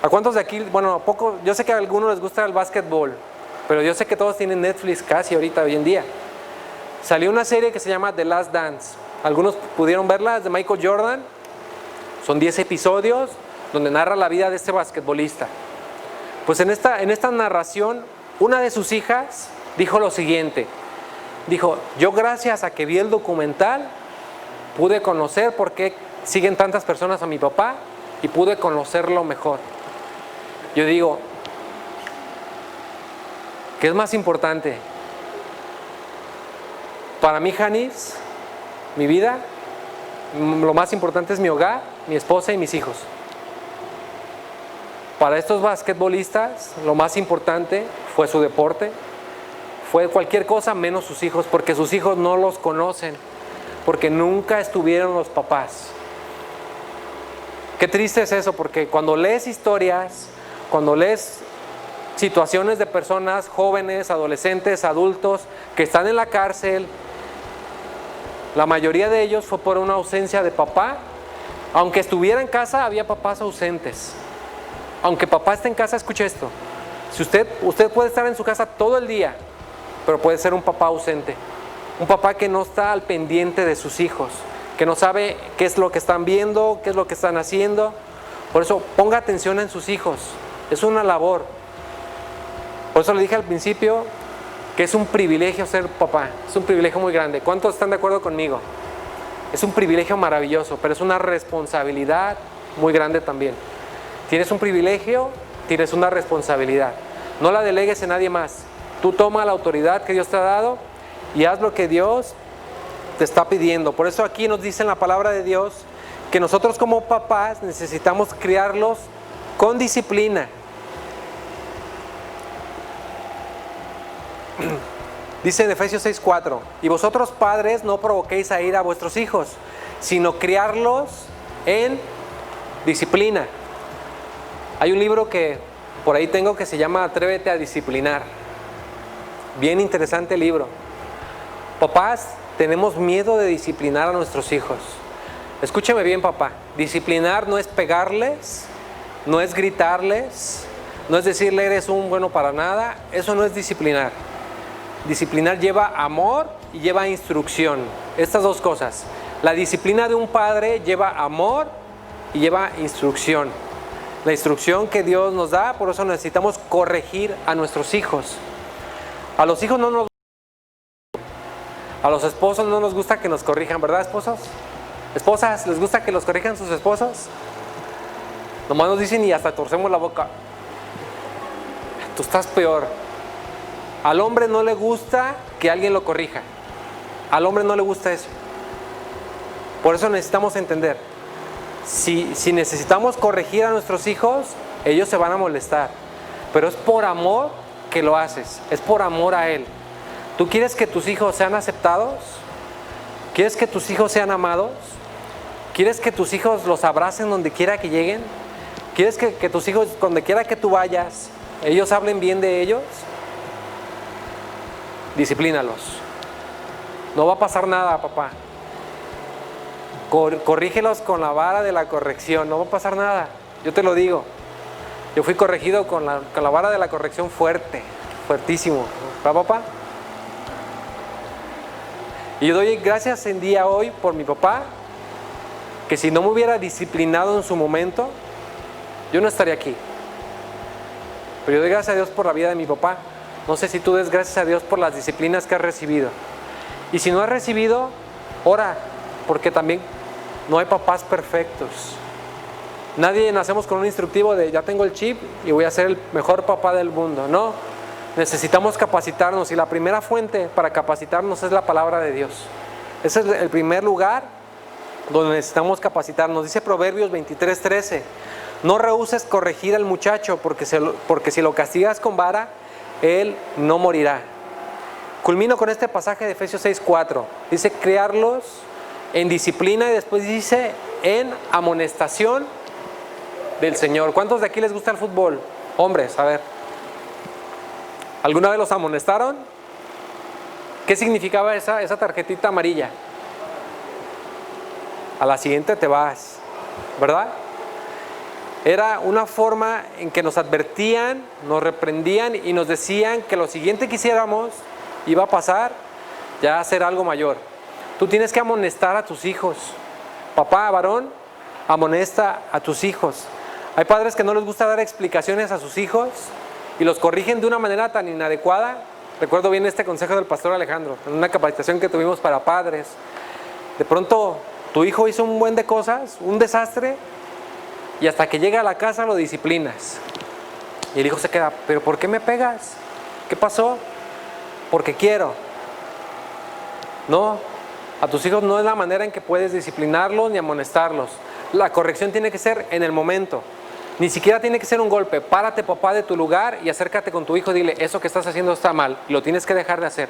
¿A cuántos de aquí? Bueno, a poco, yo sé que a algunos les gusta el básquetbol, pero yo sé que todos tienen Netflix casi ahorita, hoy en día. Salió una serie que se llama The Last Dance. Algunos pudieron verla, es de Michael Jordan. Son 10 episodios donde narra la vida de este basquetbolista. Pues en esta narración, una de sus hijas dijo lo siguiente. Dijo, yo gracias a que vi el documental, pude conocer por qué siguen tantas personas a mi papá y pude conocerlo mejor. Yo digo, ¿qué es más importante? Para mí, Janis, mi vida, lo más importante es mi hogar, mi esposa y mis hijos. Para estos basquetbolistas, lo más importante fue su deporte, fue cualquier cosa menos sus hijos, porque sus hijos no los conocen, porque nunca estuvieron los papás. Qué triste es eso, porque cuando lees historias, cuando lees situaciones de personas jóvenes, adolescentes, adultos, que están en la cárcel, la mayoría de ellos fue por una ausencia de papá. Aunque estuviera en casa, había papás ausentes. Aunque papá esté en casa, escuche esto. Si usted puede estar en su casa todo el día, pero puede ser un papá ausente. Un papá que no está al pendiente de sus hijos, que no sabe qué es lo que están viendo, qué es lo que están haciendo. Por eso, ponga atención en sus hijos. Es una labor. Por eso le dije al principio que es un privilegio ser papá. Es un privilegio muy grande. ¿Cuántos están de acuerdo conmigo? Es un privilegio maravilloso, pero es una responsabilidad muy grande también. Tienes un privilegio, tienes una responsabilidad. No la delegues en nadie más. Tú toma la autoridad que Dios te ha dado y haz lo que Dios te está pidiendo. Por eso aquí nos dice en la palabra de Dios que nosotros como papás necesitamos criarlos con disciplina. Dice en Efesios 6:4, y vosotros padres no provoquéis a ira a vuestros hijos, sino criarlos en disciplina. Hay un libro que por ahí tengo que se llama Atrévete a disciplinar. Bien interesante el libro. Papás, tenemos miedo de disciplinar a nuestros hijos. Escúcheme bien, papá. Disciplinar no es pegarles, no es gritarles, no es decirle eres un bueno para nada. Eso no es disciplinar. Disciplinar lleva amor y lleva instrucción. Estas dos cosas. La disciplina de un padre lleva amor y lleva instrucción. La instrucción que Dios nos da, por eso necesitamos corregir a nuestros hijos. A los hijos no nos... A los esposos no nos gusta que nos corrijan, ¿verdad, esposos? ¿Esposas les gusta que los corrijan sus esposos? Nomás nos dicen y hasta torcemos la boca. Tú estás peor. Al hombre no le gusta que alguien lo corrija. Al hombre no le gusta eso. Por eso necesitamos entender. Si necesitamos corregir a nuestros hijos, ellos se van a molestar. Pero es por amor que lo haces. Es por amor a Él. ¿Tú quieres que tus hijos sean aceptados? ¿Quieres que tus hijos sean amados? ¿Quieres que tus hijos los abracen donde quiera que lleguen? ¿Quieres que tus hijos, donde quiera que tú vayas, ellos hablen bien de ellos? Disciplínalos. No va a pasar nada, papá. Corrígelos con la vara de la corrección, no va a pasar nada. Yo te lo digo. Yo fui corregido con la vara de la corrección fuerte, fuertísimo. ¿Va, papá? Y yo doy gracias en día hoy por mi papá, que si no me hubiera disciplinado en su momento, yo no estaría aquí. Pero yo doy gracias a Dios por la vida de mi papá. No sé si tú des gracias a Dios por las disciplinas que has recibido. Y si no has recibido, ora, porque también no hay papás perfectos. Nadie nacemos con un instructivo de ya tengo el chip y voy a ser el mejor papá del mundo. No, necesitamos capacitarnos y la primera fuente para capacitarnos es la palabra de Dios. Ese es el primer lugar donde necesitamos capacitarnos. Dice Proverbios 23:13, no rehúses corregir al muchacho porque si lo castigas con vara, él no morirá. Culmino con este pasaje de Efesios 6:4. Dice criarlos en disciplina y después dice en amonestación del Señor. ¿Cuántos de aquí les gusta el fútbol? Hombres, a ver. ¿Alguna vez los amonestaron? ¿Qué significaba esa tarjetita amarilla? A la siguiente te vas, ¿verdad? Era una forma en que nos advertían, nos reprendían y nos decían que lo siguiente que hiciéramos iba a pasar ya a ser algo mayor. Tú tienes que amonestar a tus hijos. Papá, varón, amonesta a tus hijos. Hay padres que no les gusta dar explicaciones a sus hijos y los corrigen de una manera tan inadecuada. Recuerdo bien este consejo del pastor Alejandro, en una capacitación que tuvimos para padres. De pronto, tu hijo hizo un buen de cosas, un desastre, y hasta que llega a la casa lo disciplinas. Y el hijo se queda, ¿pero por qué me pegas? ¿Qué pasó? Porque quiero. No, a tus hijos no es la manera en que puedes disciplinarlos ni amonestarlos. La corrección tiene que ser en el momento. Ni siquiera tiene que ser un golpe. Párate, papá, de tu lugar y acércate con tu hijo y dile, eso que estás haciendo está mal y lo tienes que dejar de hacer.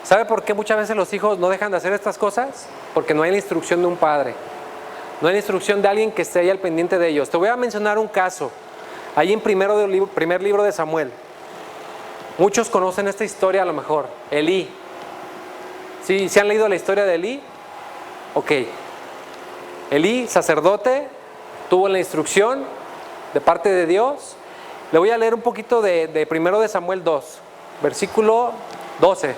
¿Sabe por qué muchas veces los hijos no dejan de hacer estas cosas? Porque no hay la instrucción de un padre. No hay la instrucción de alguien que esté ahí al pendiente de ellos. Te voy a mencionar un caso. Ahí en primer libro de Samuel. Muchos conocen esta historia a lo mejor. Elí. ¿Sí han leído la historia de Elí? Ok. Elí, sacerdote, tuvo la instrucción de parte de Dios. Le voy a leer un poquito de primero de Samuel 2, versículo 12.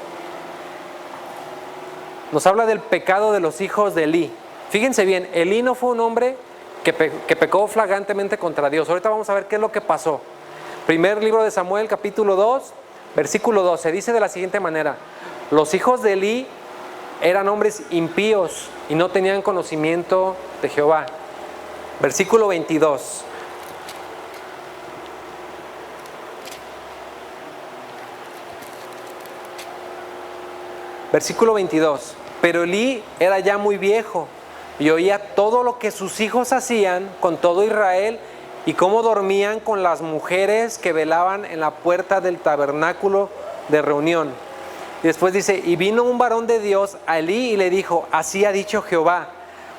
Nos habla del pecado de los hijos de Elí. Fíjense bien, Elí no fue un hombre que pecó flagrantemente contra Dios. Ahorita vamos a ver qué es lo que pasó. Primer libro de Samuel, capítulo 2, versículo 12. Dice de la siguiente manera: los hijos de Elí eran hombres impíos y no tenían conocimiento de Jehová. Versículo 22. Versículo 22. Pero Elí era ya muy viejo y oía todo lo que sus hijos hacían con todo Israel y cómo dormían con las mujeres que velaban en la puerta del tabernáculo de reunión. Y después dice, y vino un varón de Dios a Elí y le dijo, así ha dicho Jehová,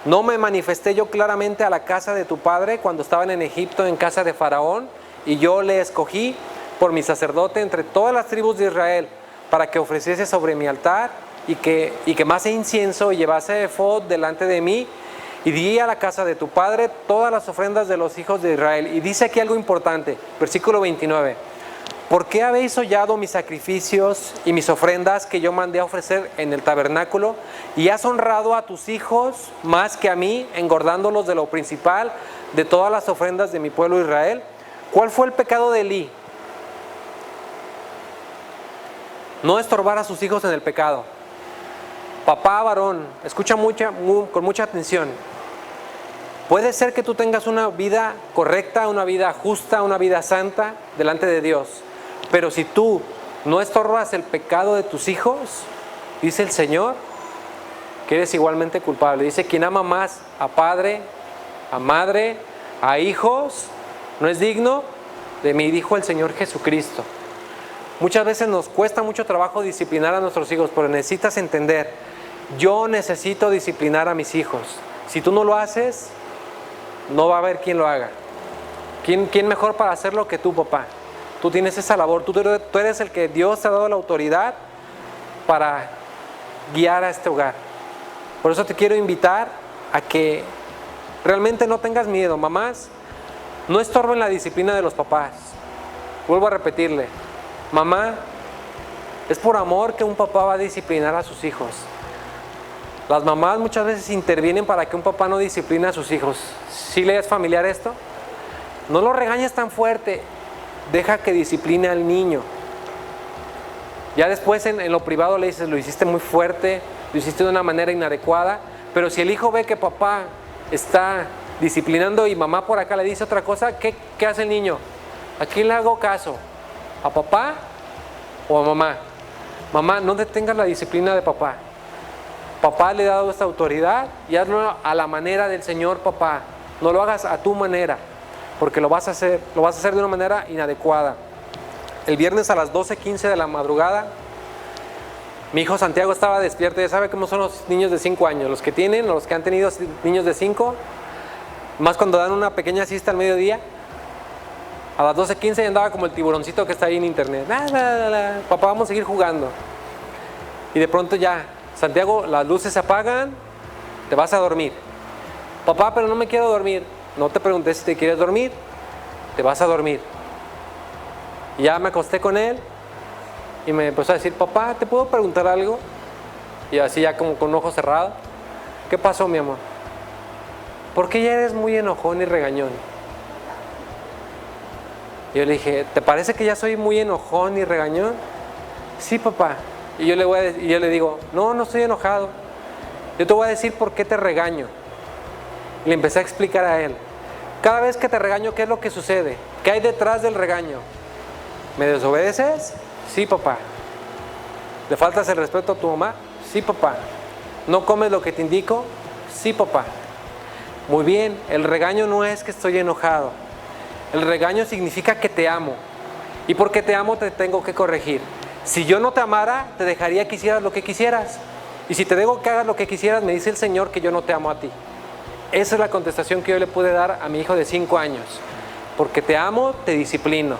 ¿no me manifesté yo claramente a la casa de tu padre cuando estaban en Egipto en casa de Faraón? Y yo le escogí por mi sacerdote entre todas las tribus de Israel para que ofreciese sobre mi altar y que quemase incienso y llevase efod delante de mí. Y di a la casa de tu padre todas las ofrendas de los hijos de Israel. Y dice aquí algo importante, versículo 29. ¿Por qué habéis hollado mis sacrificios y mis ofrendas que yo mandé a ofrecer en el tabernáculo? Y has honrado a tus hijos más que a mí, engordándolos de lo principal de todas las ofrendas de mi pueblo Israel. ¿Cuál fue el pecado de Elí? No estorbar a sus hijos en el pecado. Papá varón, escucha con mucha atención. Puede ser que tú tengas una vida correcta, una vida justa, una vida santa delante de Dios. Pero si tú no estorbas el pecado de tus hijos, dice el Señor, que eres igualmente culpable. Dice, quien ama más a padre, a madre, a hijos, no es digno de mí, dijo el Señor Jesucristo. Muchas veces nos cuesta mucho trabajo disciplinar a nuestros hijos, pero necesitas entender, yo necesito disciplinar a mis hijos. Si tú no lo haces, no va a haber quien lo haga. ¿Quién mejor para hacerlo que tú, papá? Tú tienes esa labor, tú eres el que Dios te ha dado la autoridad para guiar a este hogar. Por eso te quiero invitar a que realmente no tengas miedo. Mamás, no estorben la disciplina de los papás. Vuelvo a repetirle, mamá, es por amor que un papá va a disciplinar a sus hijos. Las mamás muchas veces intervienen para que un papá no discipline a sus hijos. ¿Sí le es familiar esto? No lo regañes tan fuerte, deja que discipline al niño. Ya después en lo privado le dices, lo hiciste muy fuerte, lo hiciste de una manera inadecuada, pero si el hijo ve que papá está disciplinando y mamá por acá le dice otra cosa, ¿qué hace el niño? ¿A quién le hago caso? ¿A papá o a mamá? Mamá, no detengas la disciplina de papá. Papá le ha dado esta autoridad y hazlo a la manera del Señor, papá. No lo hagas a tu manera, porque lo vas a hacer de una manera inadecuada. El viernes a las 12:15 de la madrugada, mi hijo Santiago estaba despierto. Ya sabe cómo son los niños de 5 años, los que tienen, los que han tenido niños de 5, más cuando dan una pequeña siesta al mediodía. A las 12:15 ya andaba como el tiburoncito que está ahí en internet. Papá, vamos a seguir jugando. Y de pronto ya, Santiago, las luces se apagan, te vas a dormir. Papá, pero no me quiero dormir. No te preguntes si te quieres dormir, te vas a dormir. Y ya me acosté con él y me empezó a decir, papá, ¿te puedo preguntar algo? Y así ya como con un ojo cerrado. ¿Qué pasó, mi amor? ¿Por qué ya eres muy enojón y regañón? Y yo le dije, ¿te parece que ya soy muy enojón y regañón? Sí, papá. Y yo le digo, no estoy enojado. Yo te voy a decir por qué te regaño. Y le empecé a explicar a él. Cada vez que te regaño, ¿qué es lo que sucede? ¿Qué hay detrás del regaño? ¿Me desobedeces? Sí, papá. ¿Le faltas el respeto a tu mamá? Sí, papá. ¿No comes lo que te indico? Sí, papá. Muy bien, el regaño no es que estoy enojado. El regaño significa que te amo. Y porque te amo te tengo que corregir. Si yo no te amara, te dejaría que hicieras lo que quisieras. Y si te digo que hagas lo que quisieras, me dice el Señor que yo no te amo a ti. Esa es la contestación que yo le pude dar a mi hijo de 5 años. Porque te amo, te disciplino.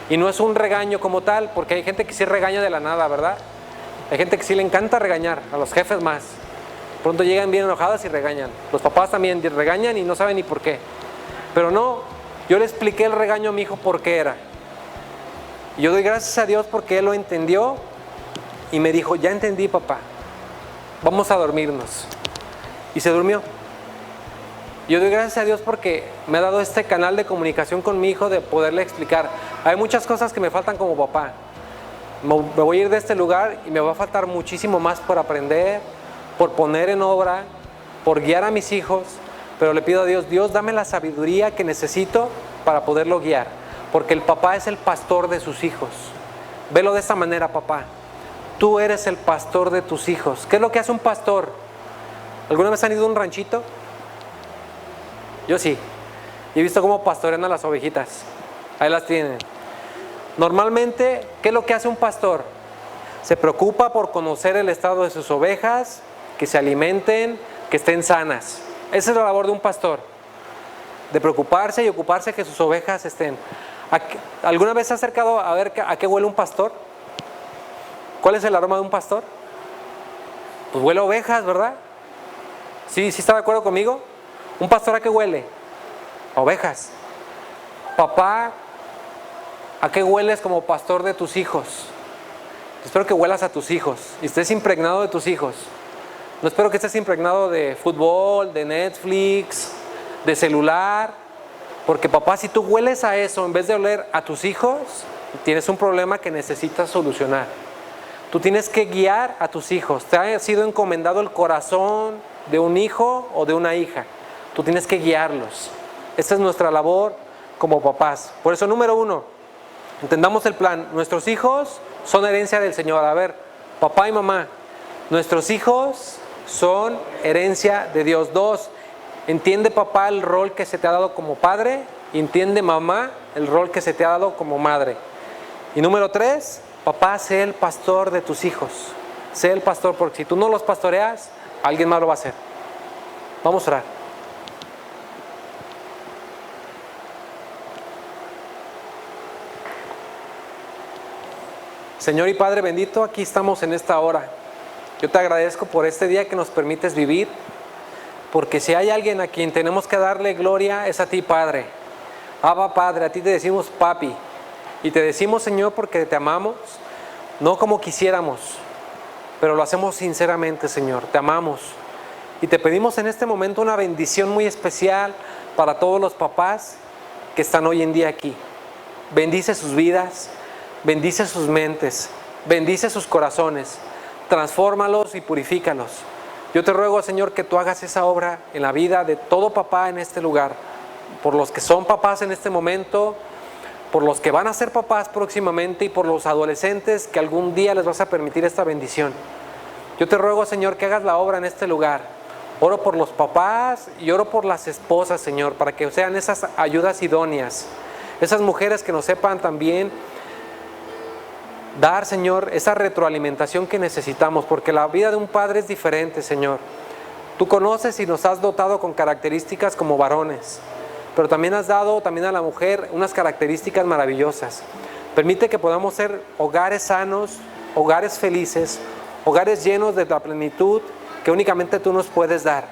Y no es un regaño como tal, porque hay gente que sí regaña de la nada, ¿verdad? Hay gente que sí le encanta regañar, a los jefes más. Pronto llegan bien enojadas y regañan. Los papás también regañan y no saben ni por qué. Pero no, yo le expliqué el regaño a mi hijo por qué era. Y yo doy gracias a Dios porque él lo entendió y me dijo, ya entendí, papá, vamos a dormirnos. Y se durmió. Yo doy gracias a Dios porque me ha dado este canal de comunicación con mi hijo de poderle explicar. Hay muchas cosas que me faltan como papá. Me voy a ir de este lugar y me va a faltar muchísimo más por aprender, por poner en obra, por guiar a mis hijos. Pero le pido a Dios, Dios, dame la sabiduría que necesito para poderlo guiar. Porque el papá es el pastor de sus hijos. Velo de esta manera, papá. Tú eres el pastor de tus hijos. ¿Qué es lo que hace un pastor? ¿Alguna vez han ido a un ranchito? Yo sí. Y he visto cómo pastorean a las ovejitas. Ahí las tienen. Normalmente, ¿qué es lo que hace un pastor? Se preocupa por conocer el estado de sus ovejas, que se alimenten, que estén sanas. Esa es la labor de un pastor. De preocuparse y ocuparse que sus ovejas estén. ¿Alguna vez se ha acercado a ver a qué huele un pastor? ¿Cuál es el aroma de un pastor? Pues huele a ovejas, ¿verdad? ¿Sí está de acuerdo conmigo? ¿Un pastor a qué huele? A ovejas. Papá, ¿a qué hueles como pastor de tus hijos? Espero que huelas a tus hijos y estés impregnado de tus hijos. No espero que estés impregnado de fútbol, de Netflix, de celular. Porque papá, si tú hueles a eso en vez de oler a tus hijos, tienes un problema que necesitas solucionar. Tú tienes que guiar a tus hijos. Te ha sido encomendado el corazón de un hijo o de una hija. Tú tienes que guiarlos. Esta es nuestra labor como papás. Por eso, número 1, entendamos el plan. Nuestros hijos son herencia del Señor. A ver, papá y mamá, nuestros hijos son herencia de Dios. 2, entiende, papá, el rol que se te ha dado como padre. Entiende, mamá, el rol que se te ha dado como madre. Y número 3, papá, sé el pastor de tus hijos. Sé el pastor, porque si tú no los pastoreas, alguien más lo va a hacer. Vamos a orar. Señor y Padre bendito, aquí estamos en esta hora. Yo te agradezco por este día que nos permites vivir, porque si hay alguien a quien tenemos que darle gloria es a ti, Padre. Abba, Padre, a ti te decimos papi, y te decimos, Señor, porque te amamos, no como quisiéramos, pero lo hacemos sinceramente, Señor. Te amamos y te pedimos en este momento una bendición muy especial para todos los papás que están hoy en día aquí. Bendice sus vidas, bendice sus mentes, bendice sus corazones, transfórmalos y purifícalos. Yo te ruego, Señor, que tú hagas esa obra en la vida de todo papá en este lugar, por los que son papás en este momento, por los que van a ser papás próximamente y por los adolescentes que algún día les vas a permitir esta bendición. Yo te ruego, Señor, que hagas la obra en este lugar. Oro por los papás y oro por las esposas, Señor, para que sean esas ayudas idóneas, esas mujeres que nos sepan también dar, Señor, esa retroalimentación que necesitamos, porque la vida de un padre es diferente, Señor. Tú conoces y nos has dotado con características como varones, pero también has dado también a la mujer unas características maravillosas. Permite que podamos ser hogares sanos, hogares felices, hogares llenos de la plenitud que únicamente tú nos puedes dar.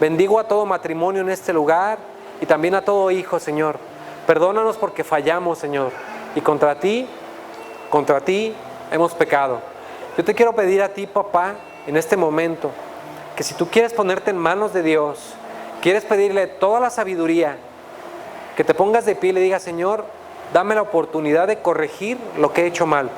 Bendigo a todo matrimonio en este lugar y también a todo hijo, Señor. Perdónanos porque fallamos, Señor, y contra ti hemos pecado. Yo te quiero pedir a ti, papá, en este momento, que si tú quieres ponerte en manos de Dios, quieres pedirle toda la sabiduría, que te pongas de pie y le digas, Señor, dame la oportunidad de corregir lo que he hecho mal.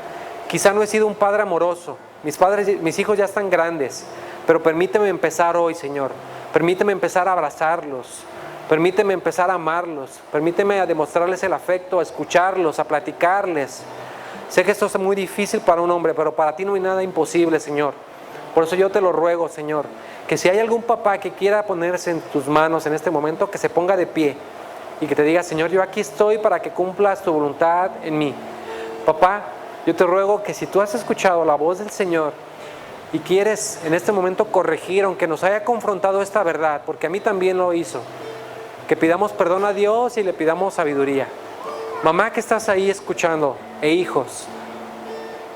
Quizá no he sido un padre amoroso, mis hijos ya están grandes, pero permíteme empezar hoy, Señor. Permíteme empezar a abrazarlos, permíteme empezar a amarlos, permíteme a demostrarles el afecto, a escucharlos, a platicarles. Sé que esto es muy difícil para un hombre, pero para ti no hay nada imposible, Señor. Por eso yo te lo ruego, Señor, que si hay algún papá que quiera ponerse en tus manos en este momento, que se ponga de pie y que te diga, Señor, yo aquí estoy para que cumplas tu voluntad en mí. Papá, yo te ruego que si tú has escuchado la voz del Señor y quieres en este momento corregir, aunque nos haya confrontado esta verdad, porque a mí también lo hizo, que pidamos perdón a Dios y le pidamos sabiduría. Mamá que estás ahí escuchando, e hijos,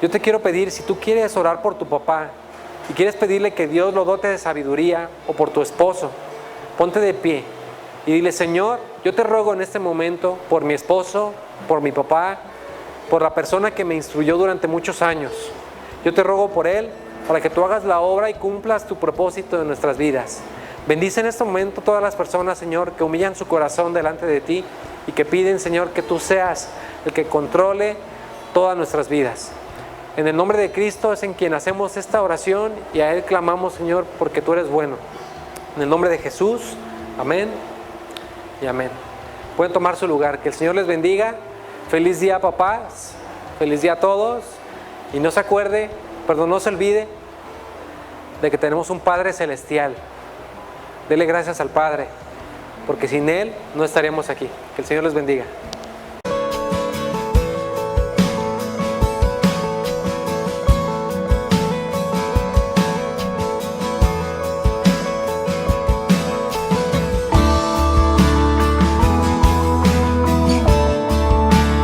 yo te quiero pedir, si tú quieres orar por tu papá y quieres pedirle que Dios lo dote de sabiduría, o por tu esposo, ponte de pie y dile, Señor, yo te ruego en este momento por mi esposo, por mi papá, por la persona que me instruyó durante muchos años. Yo te ruego por él, para que tú hagas la obra y cumplas tu propósito en nuestras vidas. Bendice en este momento todas las personas, Señor, que humillan su corazón delante de ti y que piden, Señor, que tú seas el que controle todas nuestras vidas. En el nombre de Cristo es en quien hacemos esta oración y a Él clamamos, Señor, porque tú eres bueno. En el nombre de Jesús, amén y amén. Pueden tomar su lugar. Que el Señor les bendiga. Feliz día, papás. Feliz día a todos. Y no se acuerde, perdón, no se olvide de que tenemos un Padre celestial. Dele gracias al Padre, porque sin Él no estaríamos aquí. Que el Señor les bendiga.